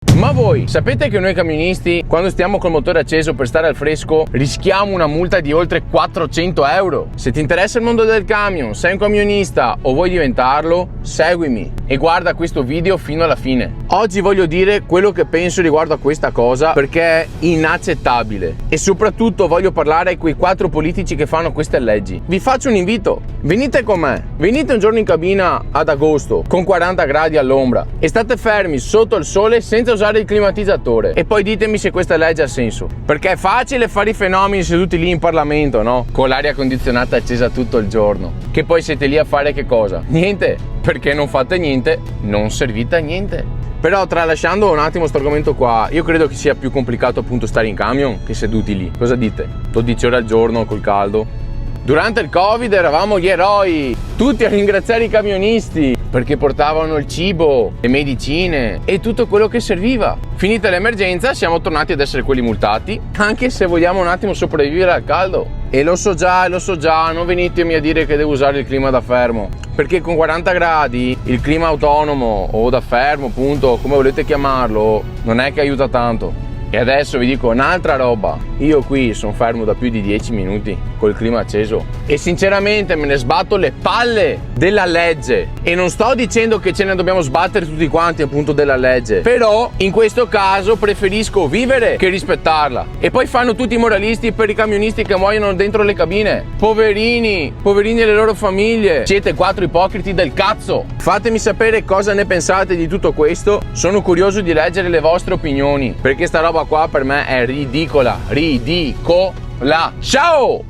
Ma voi sapete che noi camionisti, quando stiamo col motore acceso per stare al fresco, rischiamo una multa di oltre 400 euro? Se ti interessa il mondo del camion, sei un camionista o vuoi diventarlo, seguimi e guarda questo video fino alla fine. Oggi voglio dire quello che penso riguardo a questa cosa perché è inaccettabile e soprattutto voglio parlare a quei 4 politici che fanno queste leggi. Vi faccio un invito, venite con me, venite un giorno in cabina ad agosto con 40 gradi all'ombra e state fermi sotto il sole senza usare il climatizzatore e poi ditemi se questa legge ha senso, perché è facile fare i fenomeni seduti lì in Parlamento, no? Con l'aria condizionata accesa tutto il giorno, che poi siete lì a fare che cosa? Niente, perché non fate niente, non servite a niente. Però tralasciando un attimo sto argomento qua, io credo che sia più complicato appunto stare in camion che seduti lì. Cosa dite? 12 ore al giorno col caldo? Durante il Covid eravamo gli eroi, tutti a ringraziare i camionisti perché portavano il cibo, le medicine e tutto quello che serviva. Finita l'emergenza siamo tornati ad essere quelli multati, anche se vogliamo un attimo sopravvivere al caldo. E lo so già, non venitemi a dire che devo usare il clima da fermo, perché con 40 gradi il clima autonomo o da fermo, appunto, come volete chiamarlo, non è che aiuta tanto. E adesso vi dico un'altra roba, io qui sono fermo da più di 10 minuti col clima acceso e sinceramente me ne sbatto le palle della legge e non sto dicendo che ce ne dobbiamo sbattere tutti quanti appunto della legge, però in questo caso preferisco vivere che rispettarla. E poi fanno tutti i moralisti per i camionisti che muoiono dentro le cabine, poverini e le loro famiglie, siete 4 ipocriti del cazzo. Fatemi sapere cosa ne pensate di tutto questo, sono curioso di leggere le vostre opinioni perché sta roba qua per me è ridicola. Ciao!